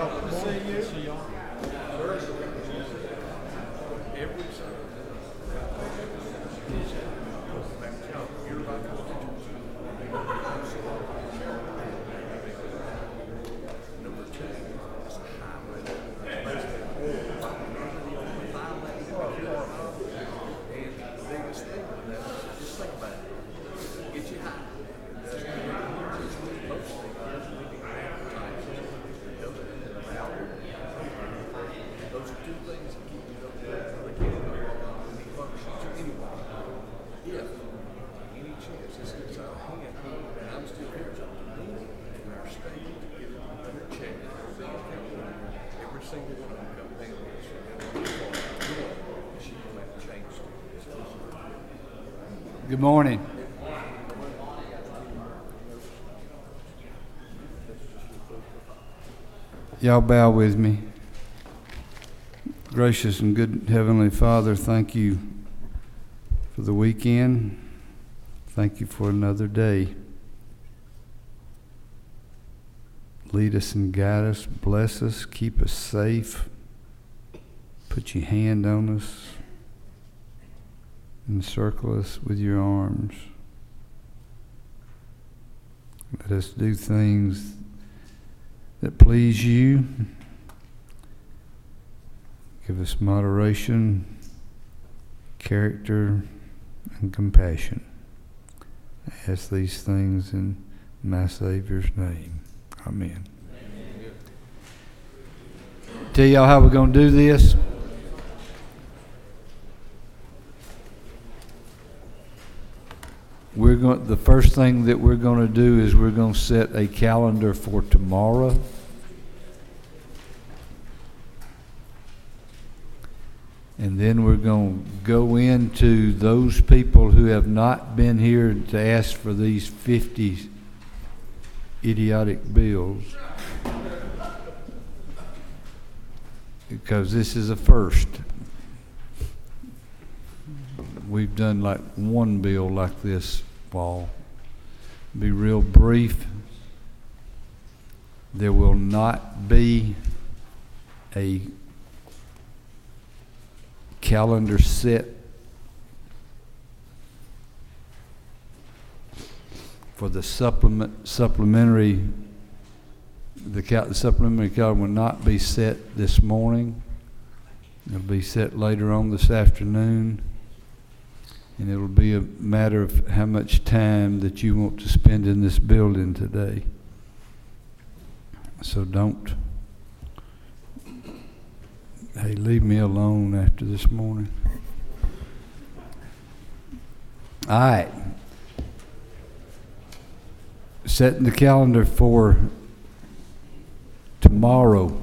y'all. Good to see you. See y'all. Every number two, it's a highway. And the biggest thing with that is just think about it. Get you high. Those are two things that keep you up there. They can't any functions anyway. If any chance this gets out of hand, and I'm still here, it's up to me and our state to get it under check. Every single one of them come down with us. She can make a change to it. Good morning. Y'all bow with me. Gracious and good Heavenly Father, thank you for the weekend. Thank you for another day. Lead us and guide us, bless us, keep us safe. Put your hand on us. Encircle us with your arms. Let us do things that please you. Give us moderation, character, and compassion. I ask these things in my Savior's name. Amen. Tell y'all how we're going to do this. The first thing that we're going to do is we're going to set a calendar for tomorrow. And then we're going to go into those people who have not been here to ask for these 50 idiotic bills. Because this is a first. We've done like one bill like this fall. Be real brief. There will not be a calendar set for the supplementary. The supplementary calendar will not be set this morning. It'll be set later on this afternoon, and it'll be a matter of how much time that you want to spend in this building today. So don't. Hey, leave me alone after this morning. All right. Setting the calendar for tomorrow.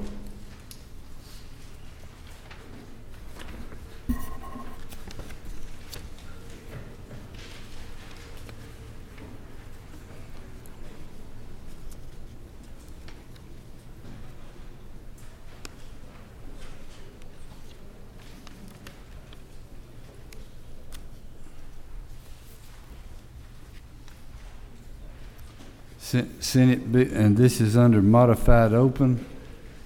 Senate, and this is under modified open.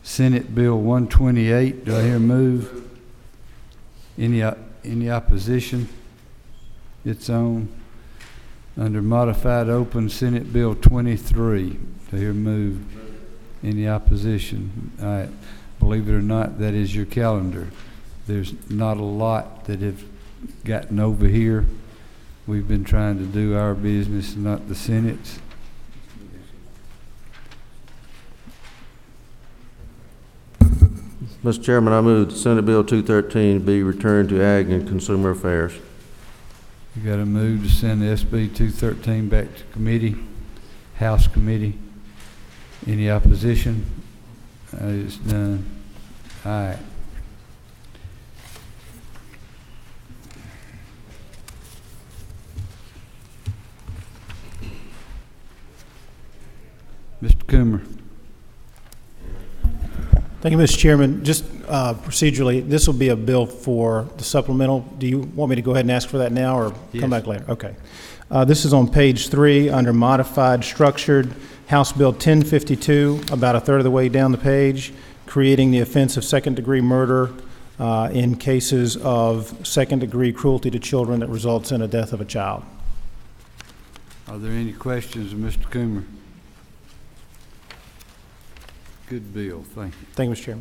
Senate Bill 128. Do I hear a move? Any opposition? It's on. Under modified open, Senate Bill 23. Do I hear a move? Any opposition? All right. Believe it or not, that is your calendar. There's not a lot that have gotten over here. We've been trying to do our business, not the Senate's. Mr. Chairman, I move that Senate Bill 213 be returned to Ag and Consumer Affairs. You got to move to send SB 213 back to committee, House committee. Any opposition? It's done. All right. Mr. Coomer. Thank you, Mr. Chairman. Just procedurally, this will be a bill for the supplemental. Do you want me to go ahead and ask for that now or come back later? Okay. This is on page 3 under modified structured House Bill 1052, about a third of the way down the page, creating the offense of second-degree murder in cases of second-degree cruelty to children that results in a death of a child. Are there any questions of Mr. Coomer? Good bill, thank you. Thank you, Mr.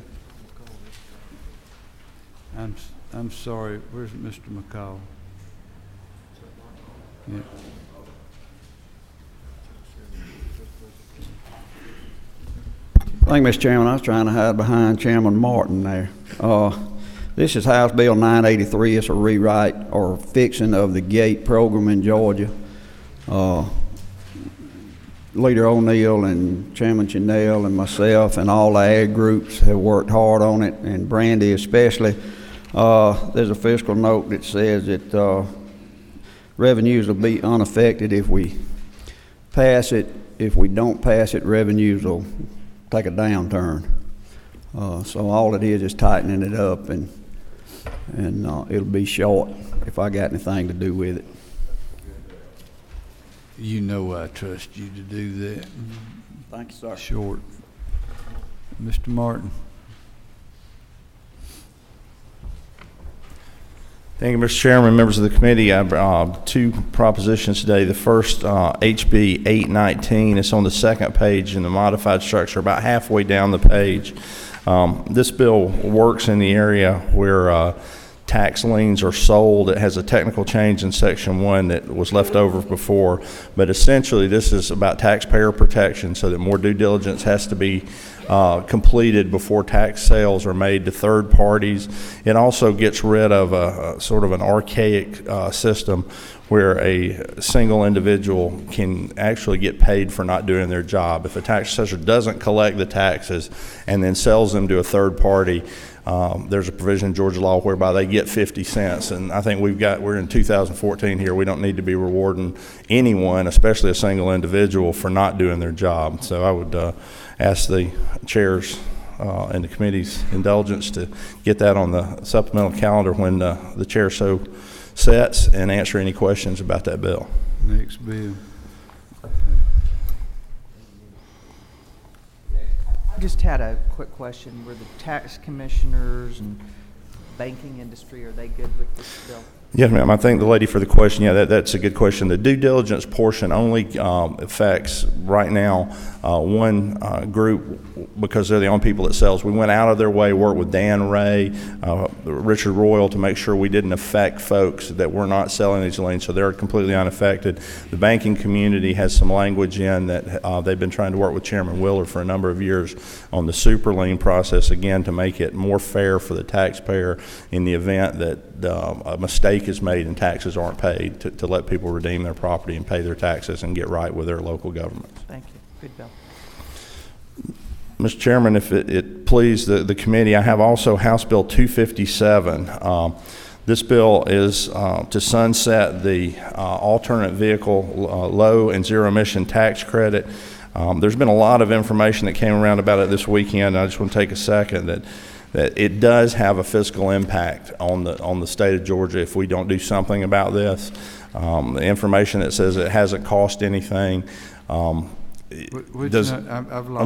Chairman. I'm sorry, where's Mr. McCall? Yeah. Thank you, Mr. Chairman. I was trying to hide behind Chairman Martin there. This is House Bill 983. It's a rewrite or fixing of the GATE program in Georgia. Leader O'Neill and Chairman Chanel and myself and all the ag groups have worked hard on it, and Brandy especially. There's a fiscal note that says that revenues will be unaffected if we pass it. If we don't pass it, revenues will take a downturn. So all it is tightening it up, and it'll be short if I got anything to do with it. You know I trust you to do that. Thank you, sir. Short. Mr. Martin. Thank you, Mr. Chairman, members of the committee. I have two propositions today. The first, HB 819, it's on the second page in the modified structure, about halfway down the page. This bill works in the area where tax liens are sold. It has a technical change in Section 1 that was left over before, but essentially this is about taxpayer protection so that more due diligence has to be completed before tax sales are made to third parties. It also gets rid of a sort of an archaic system where a single individual can actually get paid for not doing their job. If a tax assessor doesn't collect the taxes and then sells them to a third party, there's a provision in Georgia law whereby they get 50 cents. And I think we're in 2014 here. We don't need to be rewarding anyone, especially a single individual, for not doing their job. So I would ask the chairs and the committee's indulgence to get that on the supplemental calendar when the chair so sets, and answer any questions about that bill. Next bill. I just had a quick question. Were the tax commissioners and banking industry, are they good with this bill? Yes, ma'am. I think the lady for the question, yeah, that's a good question. The due diligence portion only affects right now one group, because they're the only people that sells. We went out of their way, worked with Dan Ray, Richard Royal, to make sure we didn't affect folks that were not selling these liens, so they're completely unaffected. The banking community has some language in that they've been trying to work with Chairman Willer for a number of years on the super lien process, again, to make it more fair for the taxpayer in the event that a mistake is made and taxes aren't paid, to let people redeem their property and pay their taxes and get right with their local governments. Thank you. Good bill. Mr. Chairman, if it please the committee, I have also House Bill 257. This bill is to sunset the alternate vehicle low and zero emission tax credit. There's been a lot of information that came around about it this weekend. I just want to take a second that it does have a fiscal impact on the state of Georgia if we don't do something about this. The information that says it hasn't cost anything. I'm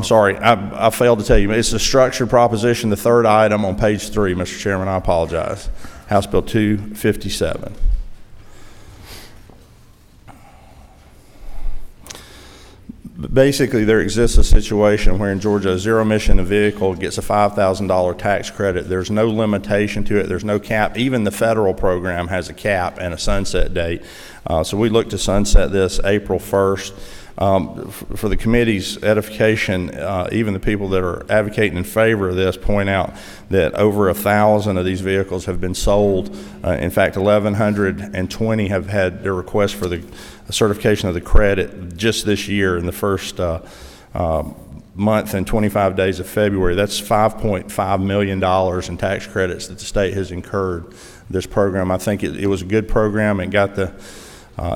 sorry, I failed to tell you. It's a structured proposition, the third item on page 3, Mr. Chairman. I apologize. House Bill 257. Basically, there exists a situation where in Georgia, a zero-emission vehicle gets a $5,000 tax credit. There's no limitation to it. There's no cap. Even the federal program has a cap and a sunset date. So we look to sunset this April 1st. For the committee's edification, even the people that are advocating in favor of this point out that over 1,000 of these vehicles have been sold. In fact, 1,120 have had their request for the certification of the credit just this year in the first month and 25 days of February. That's $5.5 million in tax credits that the state has incurred this program. I think it was a good program and got the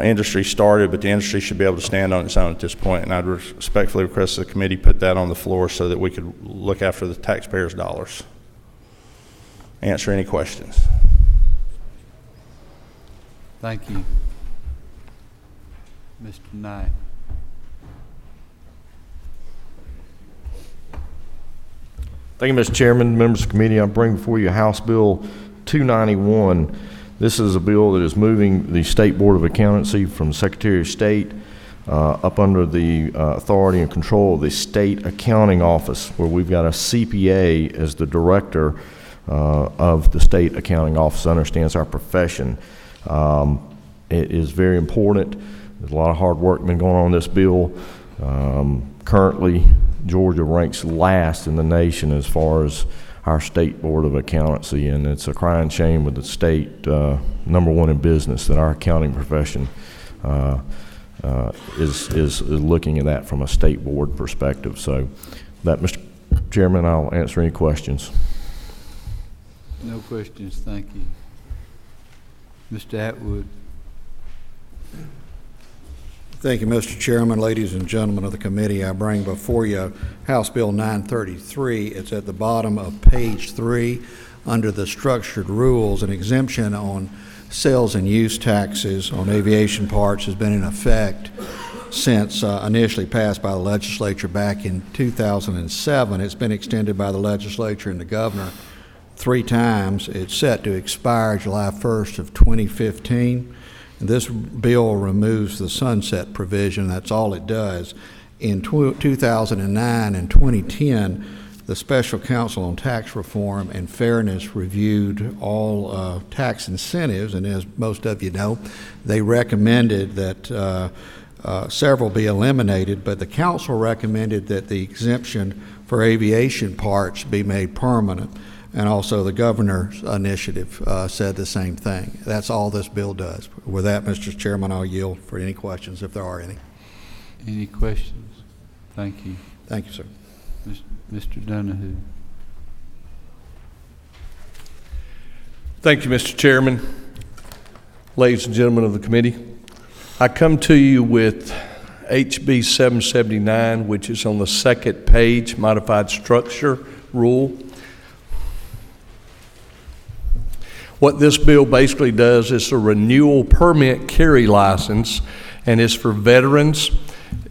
industry started, but the industry should be able to stand on its own at this point, and I'd respectfully request the committee put that on the floor so that we could look after the taxpayers' dollars. Answer any questions. Thank you. Mr. Knight. Thank you, Mr. Chairman, members of the committee. I bring before you House Bill 291. This is a bill that is moving the State Board of Accountancy from Secretary of State up under the authority and control of the State Accounting Office, where we've got a CPA as the director of the State Accounting Office, understands our profession. It is very important. There's a lot of hard work been going on this bill. Currently, Georgia ranks last in the nation as far as our State Board of Accountancy, and it's a crying shame with the state #1 in business that our accounting profession is looking at that from a state board perspective. So that, Mr. Chairman, I'll answer any questions. No questions, thank you. Mr. Atwood. Thank you, Mr. Chairman, ladies and gentlemen of the committee. I bring before you House Bill 933. It's at the bottom of page 3 under the structured rules. An exemption on sales and use taxes on aviation parts has been in effect since initially passed by the legislature back in 2007. It's been extended by the legislature and the governor 3 times. It's set to expire July 1st of 2015. This bill removes the sunset provision. That's all it does. In 2009 and 2010, the Special Counsel on Tax Reform and Fairness reviewed all tax incentives, and as most of you know, they recommended that several be eliminated, but the council recommended that the exemption for aviation parts be made permanent. And also the governor's initiative said the same thing. That's all this bill does. With that, Mr. Chairman, I'll yield for any questions if there are any. Any questions? Thank you. Thank you, sir. Mr. Donahue. Thank you, Mr. Chairman. Ladies and gentlemen of the committee, I come to you with HB 779, which is on the second page, modified structure rule. What this bill basically does is a renewal permit carry license, and it's for veterans.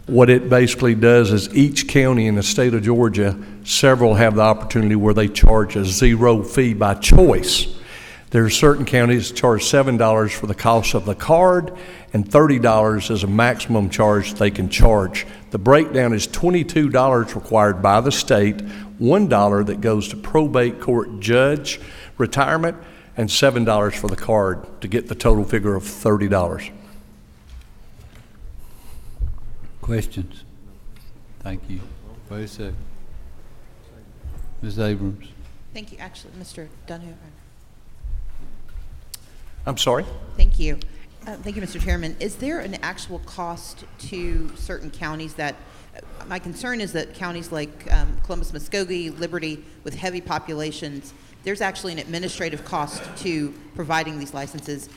What it basically does is each county in the state of Georgia, several have the opportunity where they charge a 0 fee by choice. There are certain counties that charge $7 for the cost of the card, and $30 is a maximum charge they can charge. The breakdown is $22 required by the state, $1 that goes to probate court judge retirement, and $7 for the card to get the total figure of $30. Questions? Thank you. Wait a second. Ms. Abrams. Thank you. Actually, Mr. Dunham. I'm sorry? Thank you. Thank you, Mr. Chairman. Is there an actual cost to certain counties that, my concern is that counties like Columbus, Muskogee, Liberty, with heavy populations, there's actually an administrative cost to providing these licenses.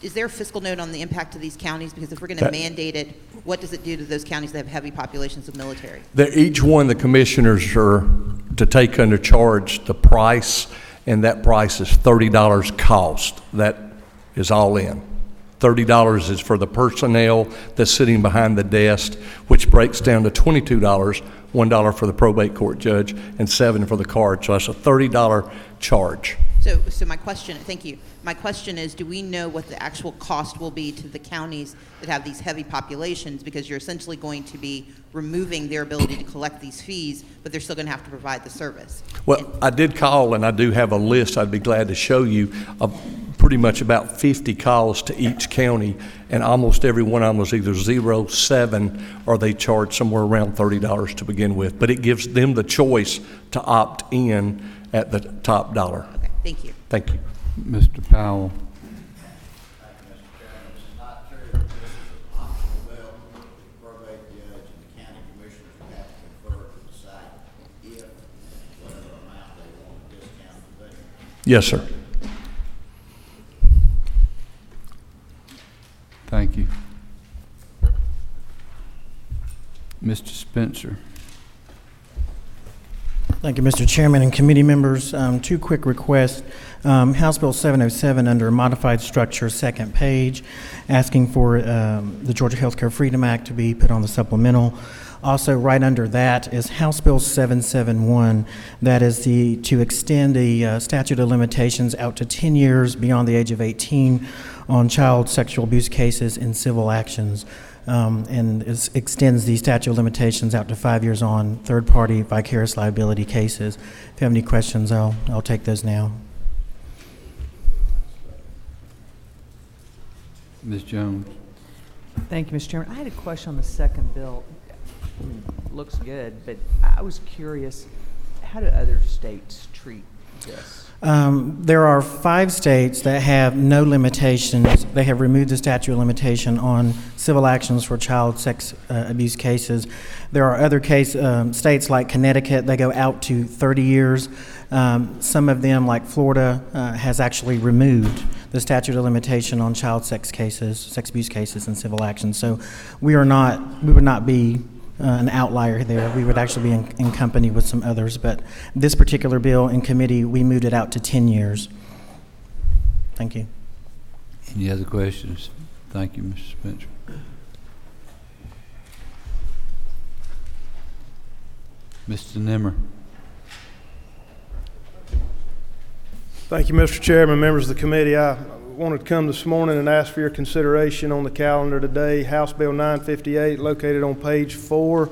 Is there a fiscal note on the impact to these counties? Because if we're going to mandate it, what does it do to those counties that have heavy populations of military? Each one of the commissioners are to take under charge the price, and that price is $30 cost. That is all in. $30 is for the personnel that's sitting behind the desk, which breaks down to $22, $1 for the probate court judge, and $7 for the card. So that's a $30 charge. So my question, thank you. My question is, do we know what the actual cost will be to the counties that have these heavy populations? Because you're essentially going to be removing their ability to collect these fees, but they're still going to have to provide the service. Well, I did call, and I do have a list I'd be glad to show you of pretty much about 50 calls to each county, and almost every one of them was either 0, 7, or they charge somewhere around $30 to begin with. But it gives them the choice to opt in at the top dollar. Okay, thank you. Thank you. Mr. Powell. Yes, sir. Thank you. Mr. Spencer. Thank you, Mr. Chairman and committee members. Two quick requests. House Bill 707 under modified structure, second page, asking for the Georgia Healthcare Freedom Act to be put on the supplemental. Also, right under that is House Bill 771. That is to extend the statute of limitations out to 10 years beyond the age of 18 on child sexual abuse cases in civil actions. And extends the statute of limitations out to 5 years on third-party vicarious liability cases. If you have any questions, I'll take those now. Ms. Jones. Thank you, Mr. Chairman. I had a question on the second bill. Looks good, but I was curious, how do other states treat this? There are 5 states that have no limitations. They have removed the statute of limitation on civil actions for child sex abuse cases. There are other states like Connecticut, they go out to 30 years. Some of them, like Florida, has actually removed the statute of limitation on child sex abuse cases and civil actions. So we would not be an outlier there. We would actually be in company with some others, but this particular bill in committee, we moved it out to 10 years. Thank you. Any other questions? Thank you, Mr. Spencer. Mr. Nimmer. Thank you, Mr. Chairman, members of the committee. I wanted to come this morning and ask for your consideration on the calendar today. House Bill 958, located on page 4,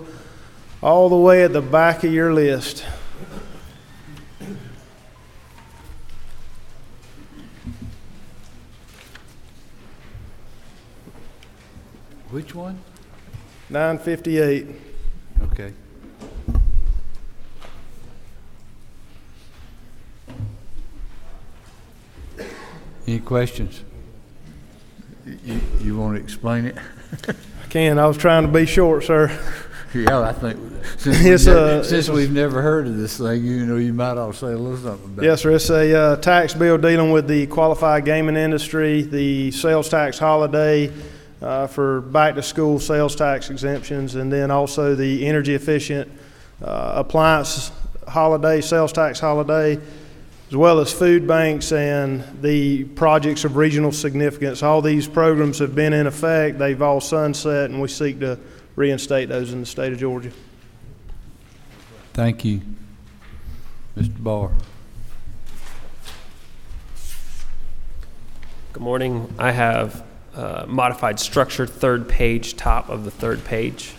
all the way at the back of your list. Which one? 958. Okay. Any questions? You want to explain it? I can. I was trying to be short, sir. Yeah, I think since we've never heard of this thing, you might ought to say a little something about it. Yes, sir. It's a tax bill dealing with the qualified gaming industry, the sales tax holiday for back-to-school sales tax exemptions, and then also the energy-efficient appliance holiday, sales tax holiday, as well as food banks and the projects of regional significance. All these programs have been in effect. They've all sunset, and we seek to reinstate those in the state of Georgia. Thank you. Mr. Barr. Good morning. I have modified structure, third page, top of the third page.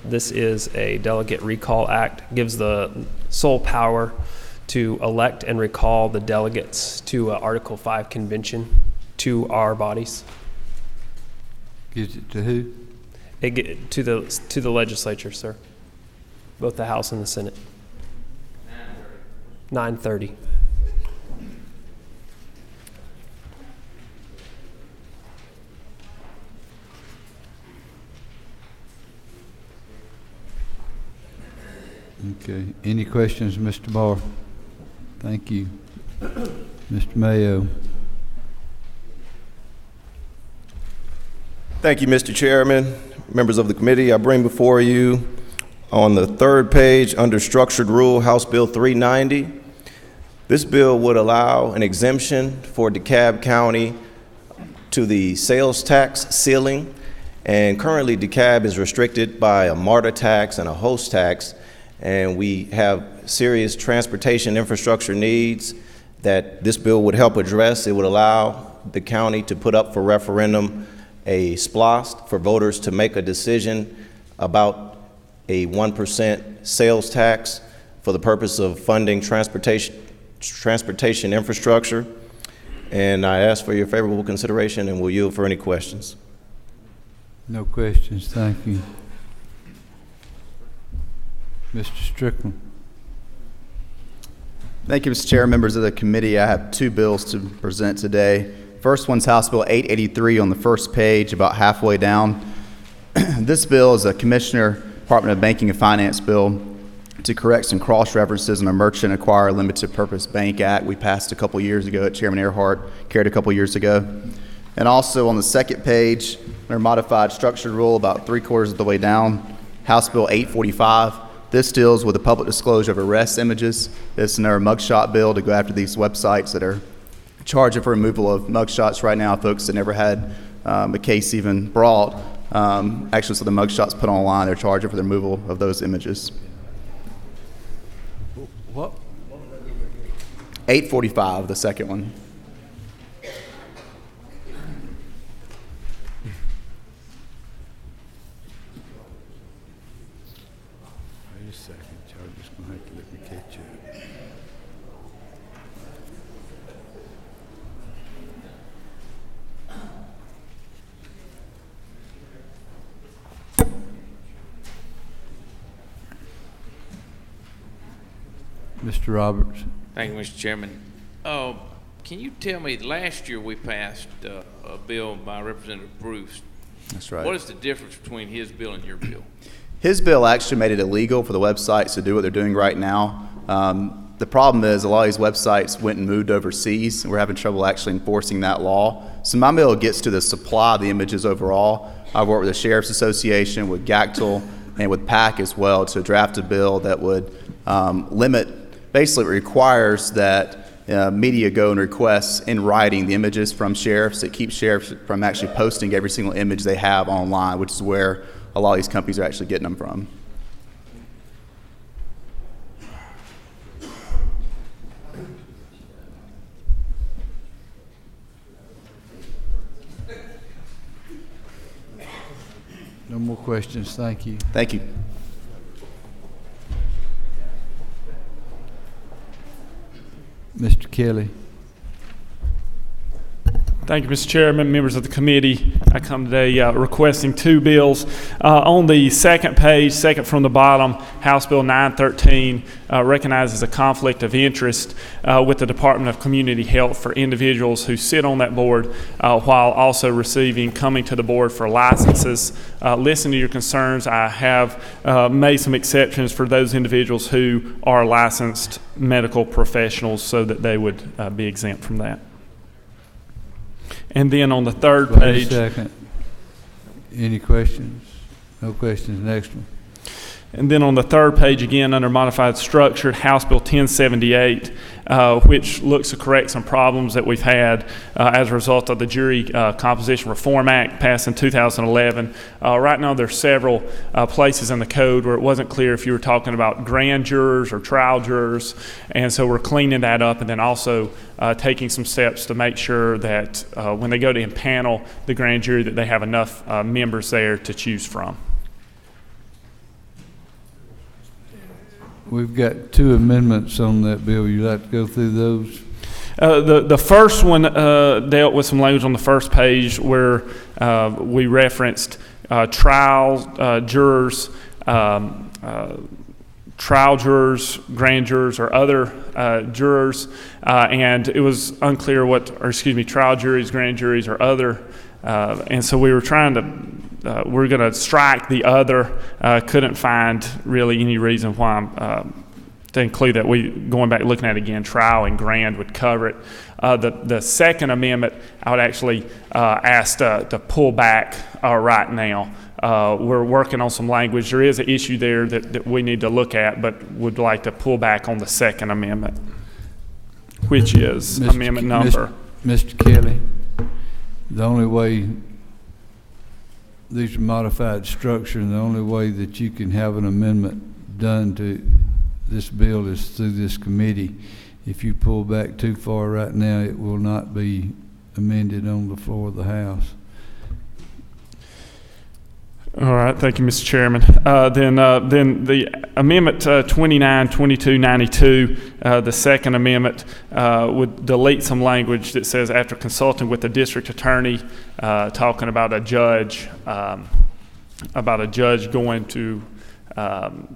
This is a delegate recall act, gives the sole power to elect and recall the delegates to Article 5 convention to our bodies. Gives it to who? To the legislature, sir. Both the House and the Senate. 9:30. Okay. Any questions, Mr. Barr? Thank you. Mr. Mayo. Thank you, Mr. Chairman. Members of the committee, I bring before you on the third page under structured rule, House Bill 390. This bill would allow an exemption for DeKalb County to the sales tax ceiling. And currently DeKalb is restricted by a MARTA tax and a host tax. And we have serious transportation infrastructure needs that this bill would help address. It would allow the county to put up for referendum a SPLOST for voters to make a decision about a 1% sales tax for the purpose of funding transportation infrastructure. And I ask for your favorable consideration and will yield for any questions. No questions. Thank you. Mr. Strickland. Thank you, Mr. Chair. Members of the committee, I have 2 bills to present today. First one's House Bill 883 on the first page, about halfway down. This bill is a Commissioner, Department of Banking and Finance bill to correct some cross-references in a Merchant Acquirer Limited Purpose Bank Act we passed a couple years ago that Chairman Earhart carried a couple years ago. And also on the second page, under modified structured rule, about 3/4 of the way down, House Bill 845. This deals with the public disclosure of arrest images. It's another mugshot bill to go after these websites that are charging for removal of mugshots right now, folks that never had a case even brought. Actually, so the mugshots put online, they're charging for the removal of those images. What? 845, the second one. Wait a second, y'all just gonna have to let me catch up. Mr. Roberts. Thank you, Mr. Chairman. Can you tell me, last year we passed a bill by Representative Bruce. That's right. What is the difference between his bill and your bill? His bill actually made it illegal for the websites to do what they're doing right now. The problem is a lot of these websites went and moved overseas, and we're having trouble actually enforcing that law. So my bill gets to the supply of the images overall. I've worked with the Sheriff's Association, with GACTL, and with PAC as well to draft a bill that would limit, basically it requires that media go and request in writing the images from sheriffs. It keeps sheriffs from actually posting every single image they have online, which is where a lot of these companies are actually getting them from. No more questions. Thank you. Thank you. Mr. Kelly. Thank you, Mr. Chairman, members of the committee. I come today requesting two bills. On the second page, second from the bottom, House Bill 913 recognizes a conflict of interest with the Department of Community Health for individuals who sit on that board while also coming to the board for licenses. Listening to your concerns, I have made some exceptions for those individuals who are licensed medical professionals so that they would be exempt from that. And then on the third page. Wait a second. Any questions? No questions. Next one. And then on the third page, again, under modified structured, House Bill 1078, which looks to correct some problems that we've had as a result of the Jury Composition Reform Act passed in 2011. Right now, there's several places in the code where it wasn't clear if you were talking about grand jurors or trial jurors, and so we're cleaning that up, and then also taking some steps to make sure that when they go to impanel the grand jury, that they have enough members there to choose from. We've got two amendments on that bill. You'd like to go through those? The first one dealt with some language on the first page where we referenced trial jurors, grand jurors, or other jurors, and it was unclear trial juries, grand juries, or other, and so we were trying to. We're going to strike the other. Couldn't find really any reason why to include that. Going back looking at it again, trial and grand would cover it. The second amendment, I would actually ask to pull back right now. We're working on some language. There is an issue there that we need to look at, but would like to pull back on the second amendment, which is amendment number. Mr. Kelly, the only way these are modified structure, and the only way that you can have an amendment done to this bill is through this committee. If you pull back too far right now, it will not be amended on the floor of the House. All right, thank you, Mr. Chairman. Then the amendment 292292, the second amendment, would delete some language that says after consulting with the district attorney, talking about a judge going to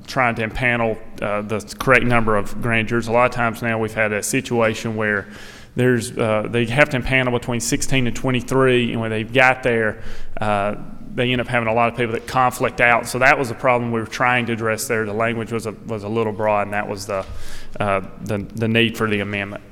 trying to impanel the correct number of grand jurors. A lot of times now we've had a situation where they have to impanel between 16 and 23, and when they've got there, they end up having a lot of people that conflict out. So that was the problem we were trying to address there. The language was a little broad, and that was the need for the amendment.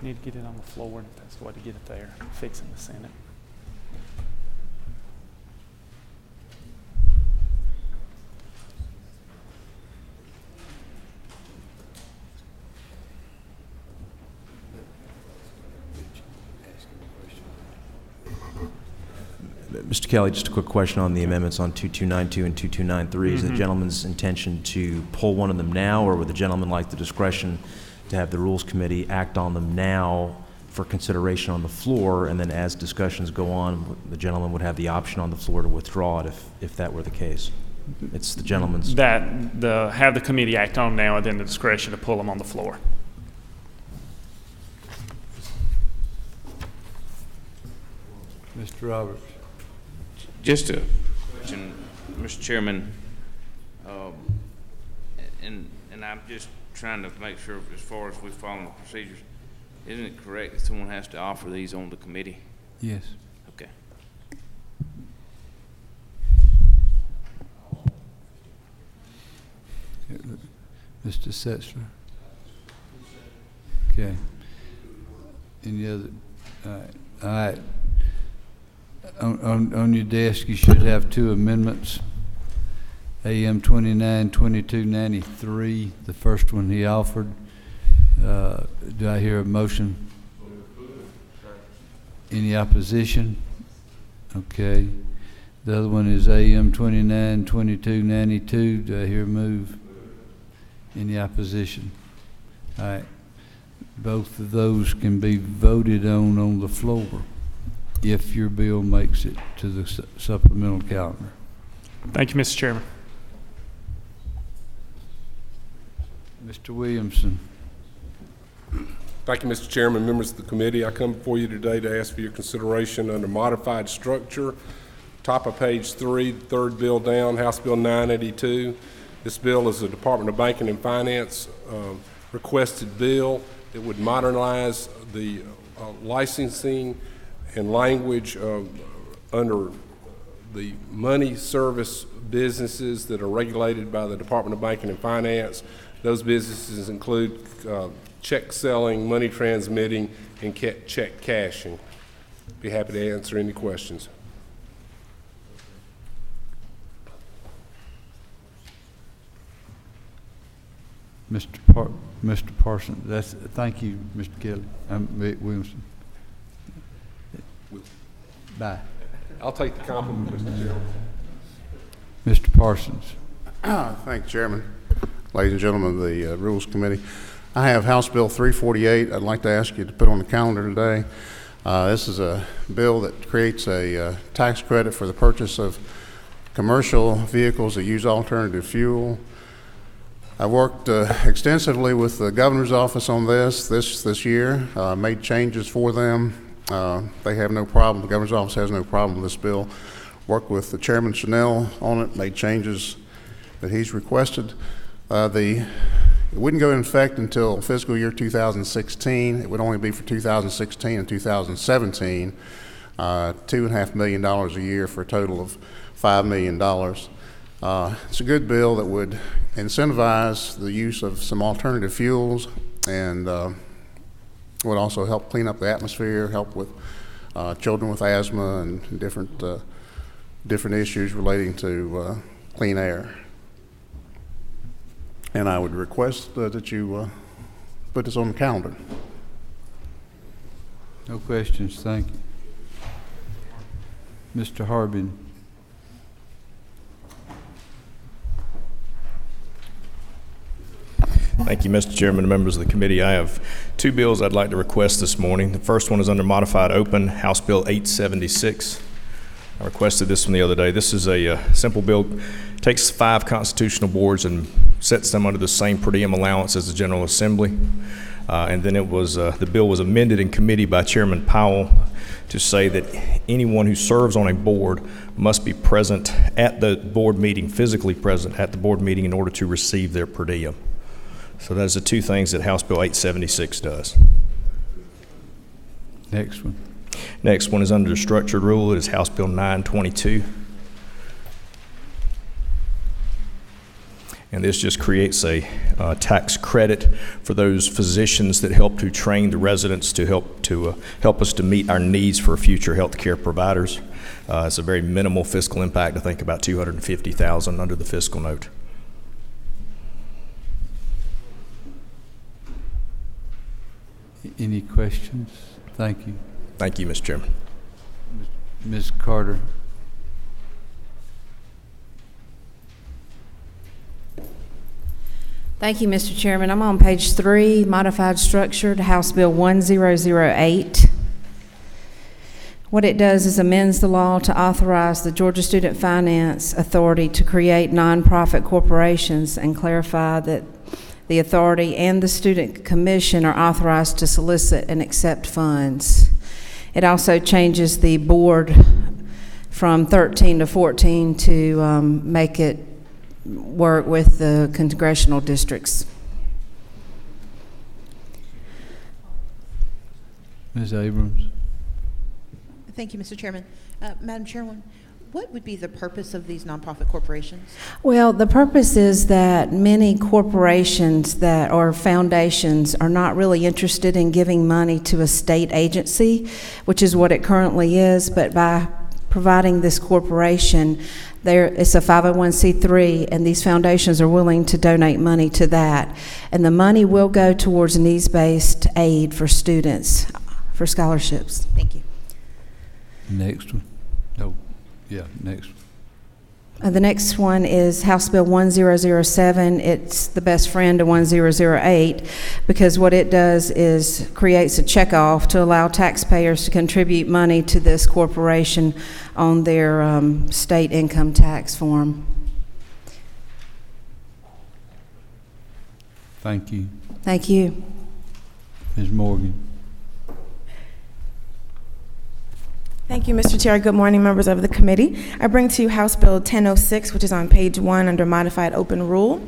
need to get it on the floor, and that's the way to get it there, fix in the Senate. Mr. Kelly, just a quick question on the amendments on 2292 and 2293. Is the gentleman's intention to pull one of them now, or would the gentleman like the discretion to have the Rules Committee act on them now for consideration on the floor, and then as discussions go on, the gentleman would have the option on the floor to withdraw it if that were the case? It's the gentleman's. Have the committee act on now, and then the discretion to pull them on the floor. Mr. Roberts. Just a question, Mr. Chairman, and I'm just trying to make sure as far as we follow the procedures, isn't it correct that someone has to offer these on the committee? Yes. Okay. Mr. Setzler. Okay. Any other? All right. On your desk, you should have two amendments. AM 292293, the first one he offered. Do I hear a motion? Any opposition? Okay. The other one is AM 292292. Do I hear a move? Any opposition? All right. Both of those can be voted on the floor if your bill makes it to the supplemental calendar. Thank you, Mr. Chairman. Mr. Williamson. Thank you, Mr. Chairman, members of the committee. I come before you today to ask for your consideration under modified structure. Top of page 3, third bill down, House Bill 982. This bill is a Department of Banking and Finance requested bill. It would modernize the licensing and language under the money service businesses that are regulated by the Department of Banking and Finance. Those businesses include check selling, money transmitting, and check cashing. Be happy to answer any questions. Mr. Parsons, thank you, Mr. Kelly. Williamson. Bye. I'll take the compliment, Mr. Chairman. Mr. Parsons. Thank you, Chairman. Ladies and gentlemen of the Rules Committee, I have House Bill 348. I'd like to ask you to put on the calendar today. This is a bill that creates a tax credit for the purchase of commercial vehicles that use alternative fuel. I worked extensively with the governor's office on this year, made changes for them. They have no problem, the governor's office has no problem with this bill. Worked with the Chairman Chanel on it, made changes that he's requested. It wouldn't go into effect until fiscal year 2016. It would only be for 2016 and 2017, $2.5 million a year for a total of $5 million. It's a good bill that would incentivize the use of some alternative fuels and would also help clean up the atmosphere, help with children with asthma and different issues relating to clean air. And I would request that you put this on the calendar. No questions, thank you. Mr. Harbin. Thank you, Mr. Chairman and members of the committee. I have two bills I'd like to request this morning. The first one is under modified open, House Bill 876. I requested this one the other day. This is a simple bill. It takes 5 constitutional boards and sets them under the same per diem allowance as the General Assembly. And then the bill was amended in committee by Chairman Powell to say that anyone who serves on a board must be present at the board meeting, physically present at the board meeting in order to receive their per diem. So those are 2 things that House Bill 876 does. Next one. Next one is under the structured rule. It is House Bill 922. And this just creates a tax credit for those physicians that help to train the residents to help us to meet our needs for future health care providers. It's a very minimal fiscal impact. I think about $250,000 under the fiscal note. Any questions? Thank you. Thank you, Mr. Chairman. Ms. Carter. Thank you, Mr. Chairman. I'm on page 3, modified structured, House Bill 1008. What it does is amends the law to authorize the Georgia Student Finance Authority to create nonprofit corporations and clarify that the authority and the Student Commission are authorized to solicit and accept funds. It also changes the board from 13 to 14 to make it work with the congressional districts. Ms. Abrams. Thank you, Mr. Chairman. Madam Chairwoman, what would be the purpose of these nonprofit corporations? Well, the purpose is that many corporations that or foundations are not really interested in giving money to a state agency, which is what it currently is, but by providing this corporation, it's a 501c3, and these foundations are willing to donate money to that. And the money will go towards needs-based aid for students, for scholarships. Thank you. Next one. No. Yeah, next one. The next one is House Bill 1007. It's the best friend to 1008 because what it does is creates a checkoff to allow taxpayers to contribute money to this corporation on their state income tax form. Thank you. Thank you. Ms. Morgan. Thank you, Mr. Chair. Good morning, members of the committee. I bring to you House Bill 1006, which is on page 1 under modified open rule.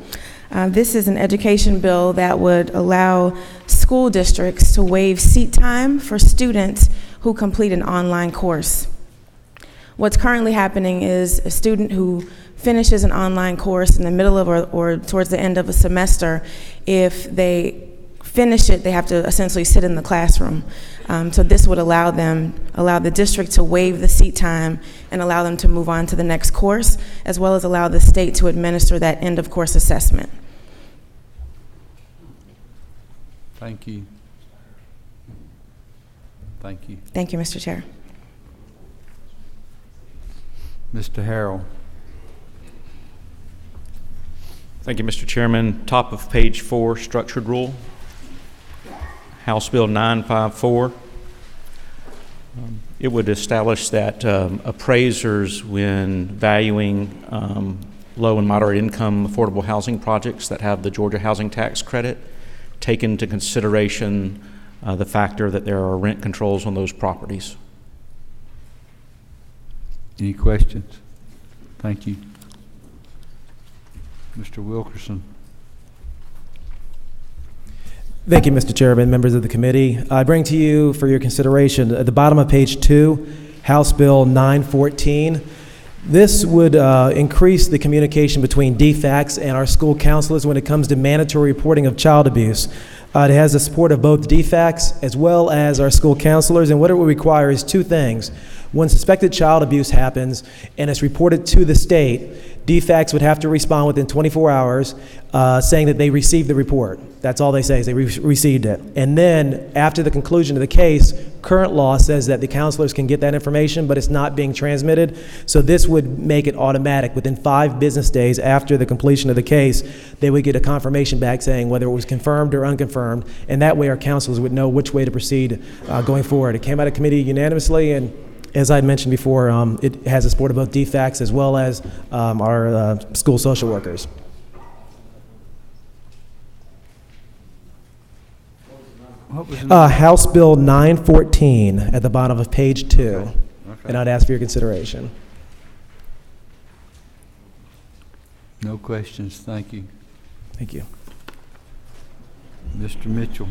This is an education bill that would allow school districts to waive seat time for students who complete an online course. What's currently happening is a student who finishes an online course in the middle of or towards the end of a semester, if they finish it, they have to essentially sit in the classroom. So this would allow the district to waive the seat time and allow them to move on to the next course, as well as allow the state to administer that end of course assessment. Thank you. Thank you. Thank you, Mr. Chair. Mr. Harrell. Thank you, Mr. Chairman. Top of page 4, structured rule. House Bill 954. It would establish that appraisers, when valuing low and moderate income affordable housing projects that have the Georgia housing tax credit, take into consideration the factor that there are rent controls on those properties. Any questions? Thank you. Mr. Wilkerson. Thank you, Mr. Chairman, members of the committee. I bring to you for your consideration at the bottom of page 2, House Bill 914. This would increase the communication between DFACs and our school counselors when it comes to mandatory reporting of child abuse. It has the support of both DFACs as well as our school counselors, and what it would require is 2 things. When suspected child abuse happens and it's reported to the state, DFACs would have to respond within 24 hours saying that they received the report. That's all they say is they received it. And then after the conclusion of the case, current law says that the counselors can get that information, but it's not being transmitted. So this would make it automatic. Within 5 business days after the completion of the case, they would get a confirmation back saying whether it was confirmed or unconfirmed. And that way our counselors would know which way to proceed going forward. It came out of committee unanimously, and as I mentioned before, it has the support of both DFACs as well as our school social workers. House Bill 914 at the bottom of page 2, okay. And I'd ask for your consideration. No questions. Thank you. Thank you. Mr. Mitchell.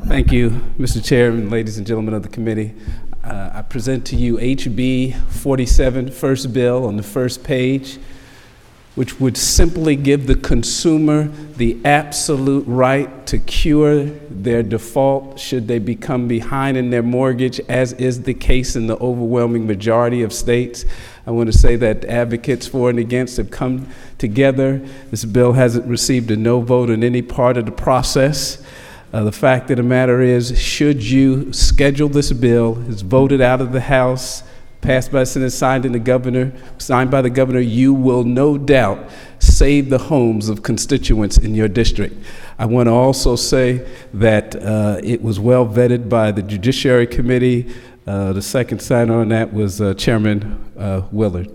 Thank you, Mr. Chairman, ladies and gentlemen of the committee. I present to you HB 47, first bill on the first page, which would simply give the consumer the absolute right to cure their default should they become behind in their mortgage, as is the case in the overwhelming majority of states. I want to say that advocates for and against have come together. This bill hasn't received a no vote in any part of the process. The fact of the matter is, should you schedule this bill, it's voted out of the House, passed by the Senate, signed by the governor, you will no doubt save the homes of constituents in your district. I want to also say that it was well vetted by the Judiciary Committee. The second signer on that was Chairman Willard.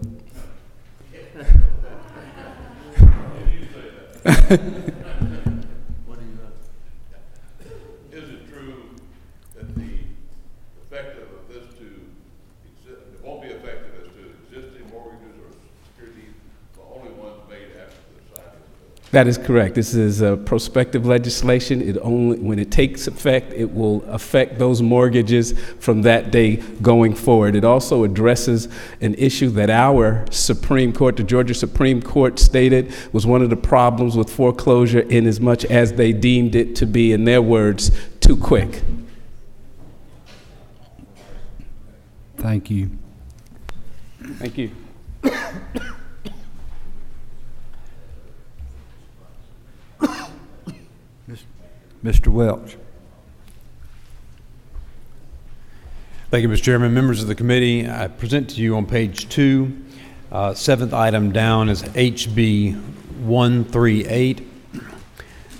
That is correct. This is prospective legislation. When it takes effect, it will affect those mortgages from that day going forward. It also addresses an issue that our Supreme Court, the Georgia Supreme Court, stated was one of the problems with foreclosure, in as much as they deemed it to be, in their words, too quick. Thank you. Thank you. Mr. Welch. Thank you, Mr. Chairman. Members of the committee, I present to you on page 2, seventh item down is HB 138.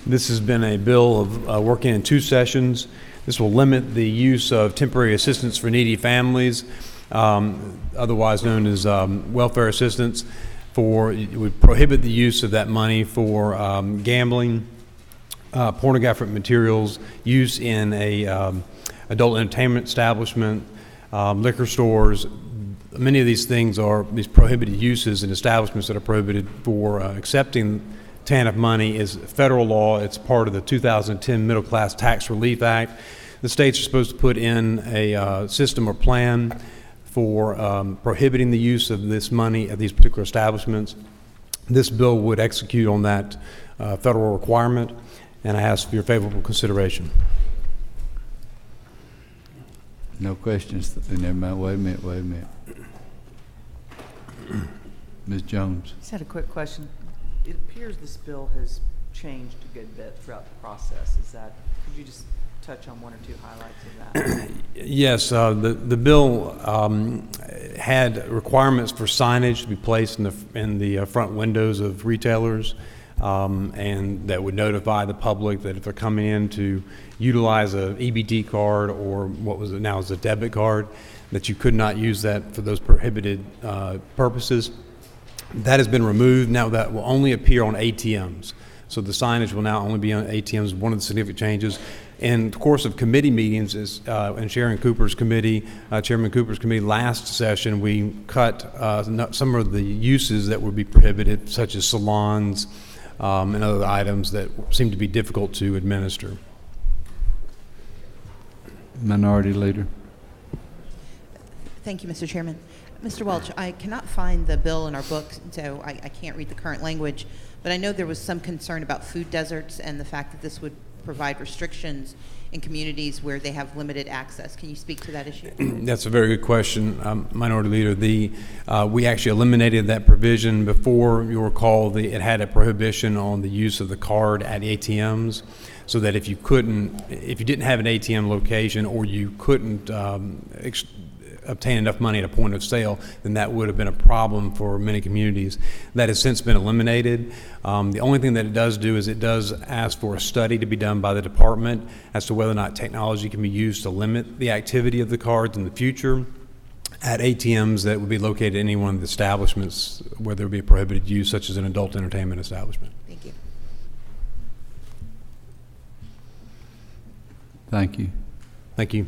This has been a bill of working in 2 sessions. This will limit the use of temporary assistance for needy families, otherwise known as welfare assistance. It would prohibit the use of that money for gambling, pornographic materials, use in a adult entertainment establishment, liquor stores. Many of these things are these prohibited uses in establishments that are prohibited for accepting TANF money is federal law. It's part of the 2010 Middle Class Tax Relief Act. The states are supposed to put in a system or plan for prohibiting the use of this money at these particular establishments. This bill would execute on that federal requirement, and I ask for your favorable consideration. No questions. Never mind. Wait a minute. Ms. Jones. I just had a quick question. It appears this bill has changed a good bit throughout the process. Could you just touch on one or two highlights of that? Yes, the bill had requirements for signage to be placed in the front windows of retailers, and that would notify the public that if they're coming in to utilize a EBT card or what was now is a debit card, that you could not use that for those prohibited purposes. That has been removed. Now that will only appear on ATMs. So the signage will now only be on ATMs, one of the significant changes. In the course of committee meetings, in Chairman Cooper's committee, last session, we cut some of the uses that would be prohibited, such as salons and other items that seem to be difficult to administer. Minority Leader. Thank you, Mr. Chairman. Mr. Welch, I cannot find the bill in our book, so I can't read the current language, but I know there was some concern about food deserts and the fact that this would provide restrictions in communities where they have limited access. Can you speak to that issue? That's a very good question, Minority Leader. We actually eliminated that provision before. You'll recall it had a prohibition on the use of the card at ATMs, so that if you didn't have an ATM location or you couldn't obtain enough money at a point of sale, then that would have been a problem for many communities. That has since been eliminated. The only thing that it does do is it does ask for a study to be done by the department as to whether or not technology can be used to limit the activity of the cards in the future at ATMs that would be located in any one of the establishments where there would be a prohibited use, such as an adult entertainment establishment. Thank you. Thank you. Thank you.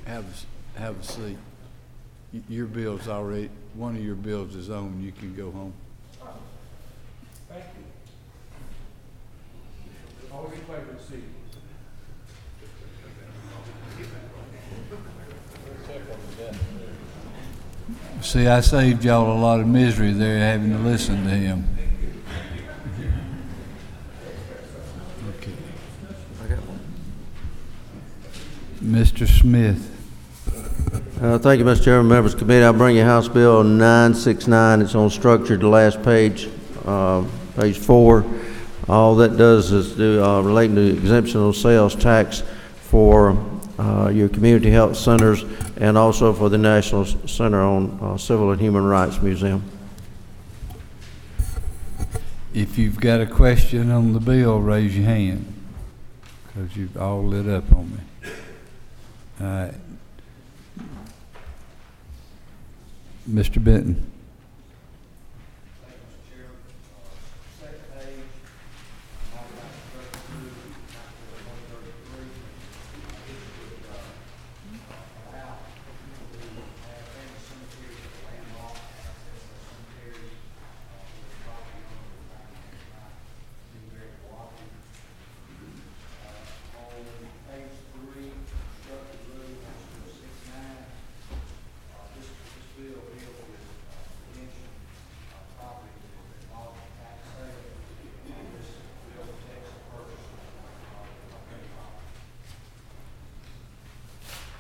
Have a seat. Your bill's already, one of your bills is on. You can go home. Thank you. Always a pleasure to see you. See, I saved y'all a lot of misery there having to listen to him. Okay. Mr. Smith. Thank you, Mr. Chairman, members of the committee. I bring you House Bill 969. It's on structure, the last page, page 4. All that does is relating to exemption of sales tax for your community health centers and also for the National Center on Civil and Human Rights Museum. If you've got a question on the bill, raise your hand, because you've all lit up on me. All right. Mr. Benton.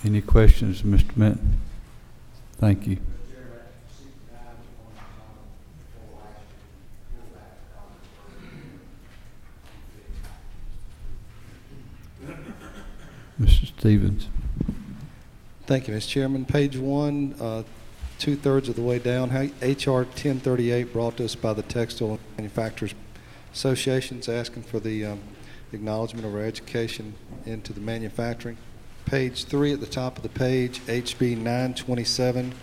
Any questions, Mr. Benton? Thank you. Mr. Stevens. Thank you, Mr. Chairman. Page 1, 2/3 of the way down, HR 1038 brought to us by the Textile Manufacturers Associations asking for the acknowledgement of our education into the manufacturing. Page 3 at the top of the page, HB 927,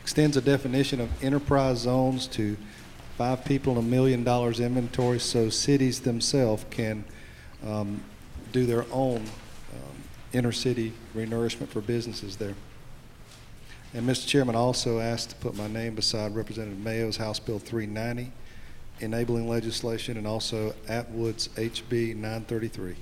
extends a definition of enterprise zones to 5 people and $1 million inventory so cities themselves can do their own inner-city renourishment for businesses there. And Mr. Chairman, I also asked to put my name beside Representative Mayo's House Bill 390, enabling legislation, and also Atwood's HB 933.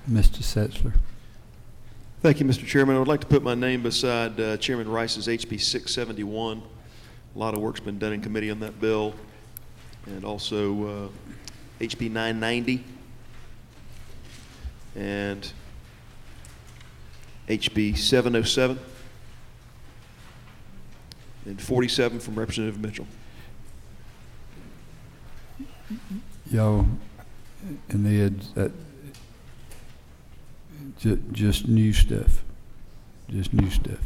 Mr. Setzler. Thank you, Mr. Chairman. I would like to put my name beside Chairman Rice's HB 671. A lot of work's been done in committee on that bill. And also HB 990 and HB 707 and 47 from Representative Mitchell. Y'all, and Ed, just new stuff. Just new stuff.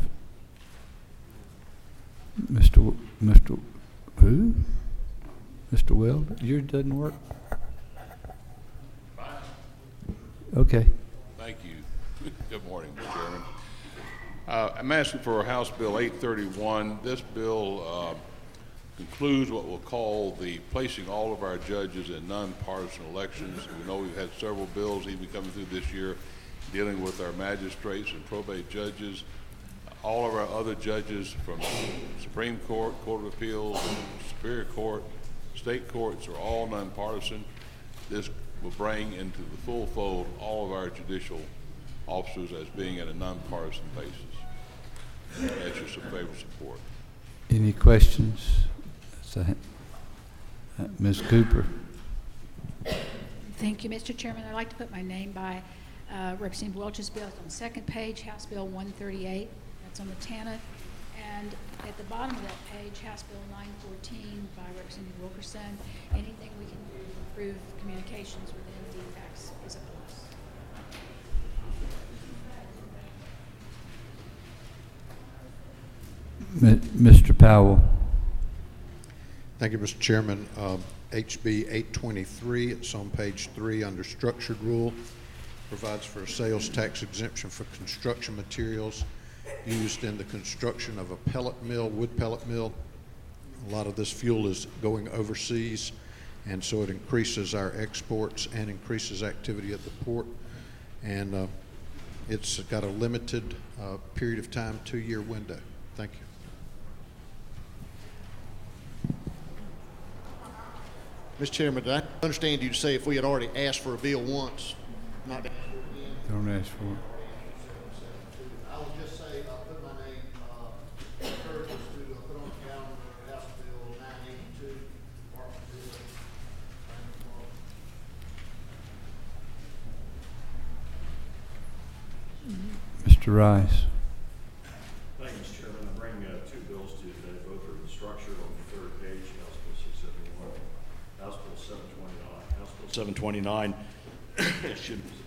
Mr. Who? Mr. Weld? Yours doesn't work? Okay. Thank you. Good morning, Mr. Chairman. I'm asking for House Bill 831. This bill concludes what we'll call the placing all of our judges in nonpartisan elections. We know we've had several bills even coming through this year dealing with our magistrates and probate judges. All of our other judges from Supreme Court, Court of Appeals, Superior Court, state courts are all nonpartisan. This will bring into the full fold all of our judicial officers as being at a nonpartisan basis. That's just some favor support. Any questions? Ms. Cooper. Thank you, Mr. Chairman. I'd like to put my name by Representative Welch's bill. It's on the second page, House Bill 138. That's on the TANF. And at the bottom of that page, House Bill 914 by Representative Wilkerson. Anything we can do to improve communications within DFACS is a plus. Mr. Powell. Thank you, Mr. Chairman. HB 823, it's on page 3 under structured rule, provides for a sales tax exemption for construction materials used in the construction of a pellet mill, wood pellet mill, A lot of this fuel is going overseas, and so it increases our exports and increases activity at the port. And it's got a limited period of time, 2-year window. Thank you. Mr. Chairman, did I understand you to say if we had already asked for a bill once, not to Don't ask for it. I would just say, put my name, encourage us to put on the calendar House Bill 982, Department Bill. Mr. Rice. Thank you, Mr. Chairman. I bring two bills to you today. Both are structured on the third page, House Bill 671, House Bill 729. House Bill 729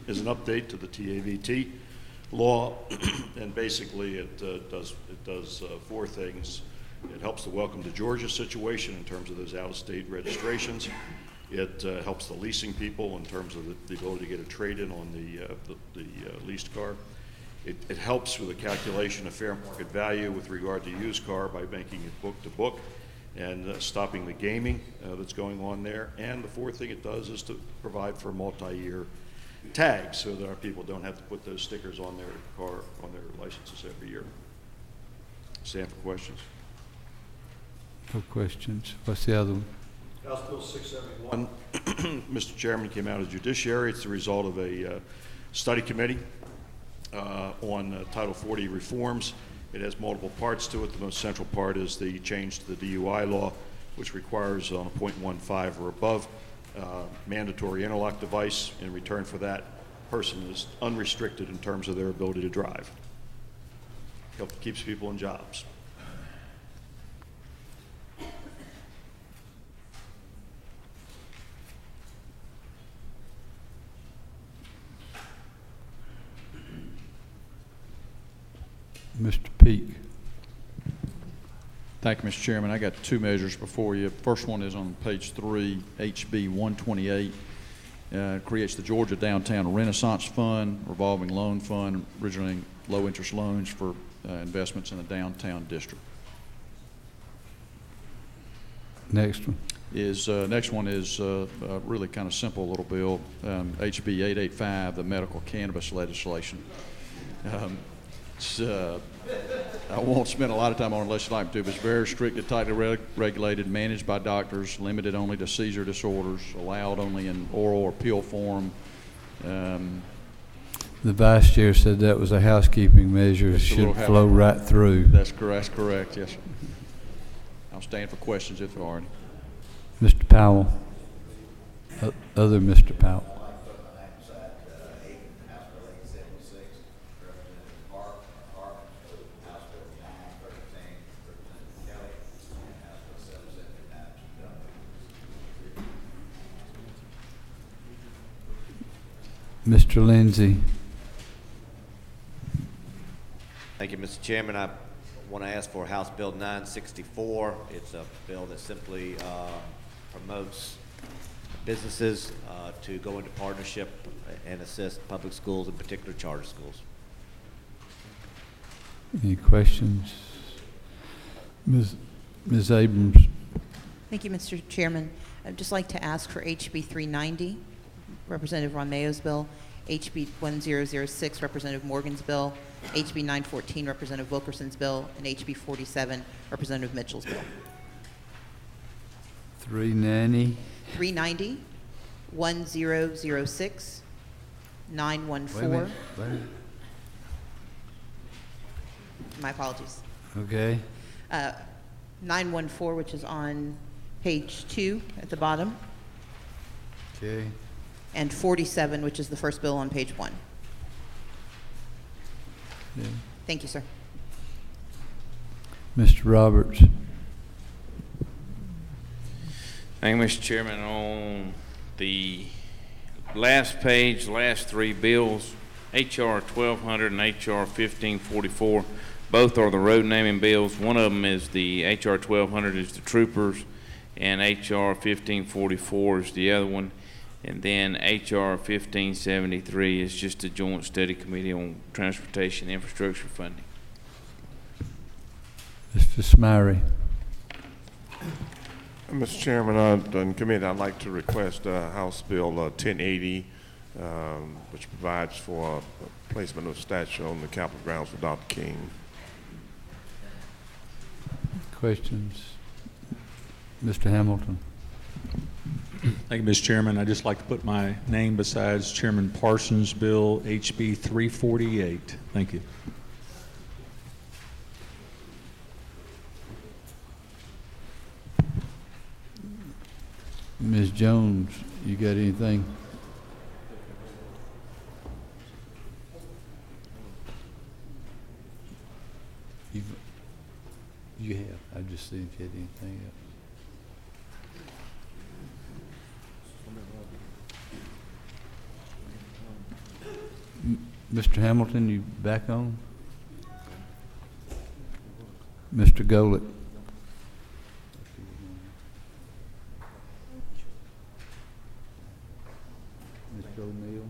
is an update to the TAVT law, and basically it does four things. It helps the Welcome to Georgia situation in terms of those out-of-state registrations. It helps the leasing people in terms of the ability to get a trade-in on the leased car. It helps with the calculation of fair market value with regard to used car by making it book to book and stopping the gaming that's going on there. And the fourth thing it does is to provide for multi-year tags so that our people don't have to put those stickers on their car, on their licenses every year. Stand for questions. No questions. What's the other one? House Bill 671, Mr. Chairman, came out of Judiciary. It's the result of a study committee on Title 40 reforms. It has multiple parts to it. The most central part is the change to the DUI law, which requires on a .15 or above mandatory interlock device. In return for that, person is unrestricted in terms of their ability to drive. Keeps people in jobs. Mr. Peak. Thank you, Mr. Chairman. I got two measures before you. First one is on page 3, HB 128. Creates the Georgia Downtown Renaissance Fund, revolving loan fund, originating low-interest loans for investments in the downtown district. Next one. Next one is really kind of simple little bill, HB 885, the medical cannabis legislation. I won't spend a lot of time on it unless you'd like me to, but it's very strictly, tightly regulated, managed by doctors, limited only to seizure disorders, allowed only in oral or pill form. The Vice Chair said that was a housekeeping measure. It should flow right through. That's correct, yes, sir. I'll stand for questions if there are any. Mr. Powell. Other Mr. Powell. Mr. Lindsay. Thank you, Mr. Chairman. I want to ask for House Bill 964. It's a bill that simply promotes businesses to go into partnership and assist public schools, in particular charter schools. Any questions? Ms. Abrams. Thank you, Mr. Chairman. I'd just like to ask for HB 390, Representative Romeo's bill, HB 1006, Representative Morgan's bill, HB 914, Representative Wilkerson's bill, and HB 47, Representative Mitchell's bill. 390. 390, 1006, 914. Wait a minute. My apologies. Okay. 914, which is on page 2 at the bottom. Okay. And 47, which is the first bill on page 1. Okay. Thank you, sir. Mr. Roberts. Thank you, Mr. Chairman. On the last page, last three bills, H.R. 1200 and H.R. 1544, both are the road naming bills. One of them is the H.R. 1200 is the troopers, and H.R. 1544 is the other one. And then H.R. 1573 is just a joint study committee on transportation infrastructure funding. Mr. Smyrie. Mr. Chairman, on committee, I'd like to request House Bill 1080, which provides for placement of statue on the Capitol grounds for Dr. King. Questions? Mr. Hamilton. Thank you, Mr. Chairman. I'd just like to put my name besides Chairman Parsons' bill, HB 348. Thank you. Ms. Jones, you got anything? You have. I just see if you had anything else. Mr. Hamilton, you back on? Mr. Golett. Mr. O'Neill.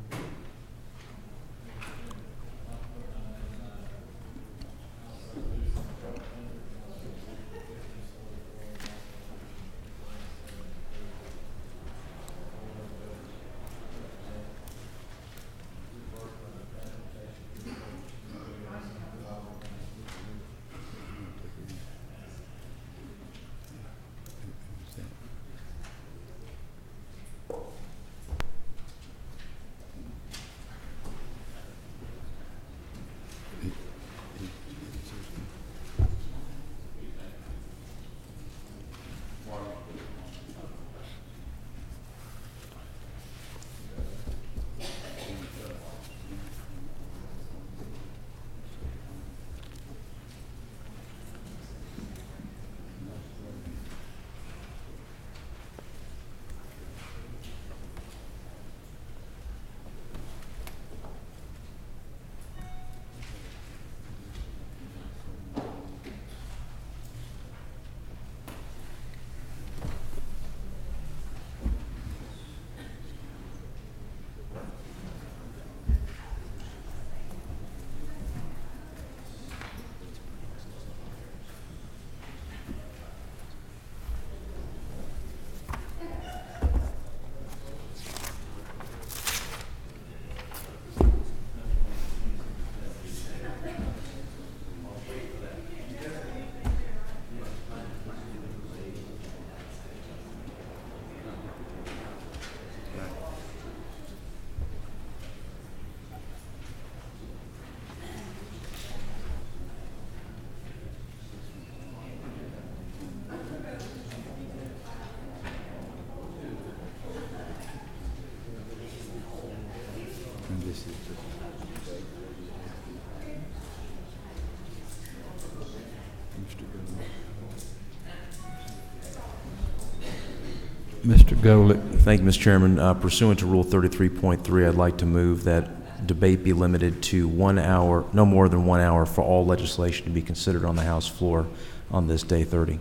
Mr. Golett. Thank you, Mr. Chairman. Pursuant to Rule 33.3, I'd like to move that debate be limited to 1 hour, no more than 1 hour, for all legislation to be considered on the House floor on this day 30.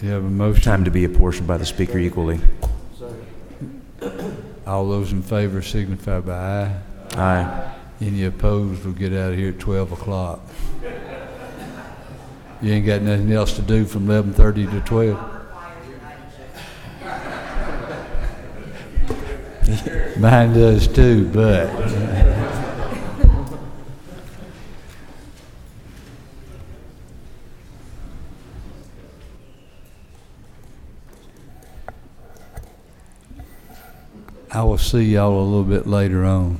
You have a motion. Time to be apportioned by the Speaker equally. All those in favor signify by aye. Aye. Any opposed will get out of here at 12 o'clock. You ain't got nothing else to do from 11:30 to 12? Mine does too, but I will see y'all a little bit later on.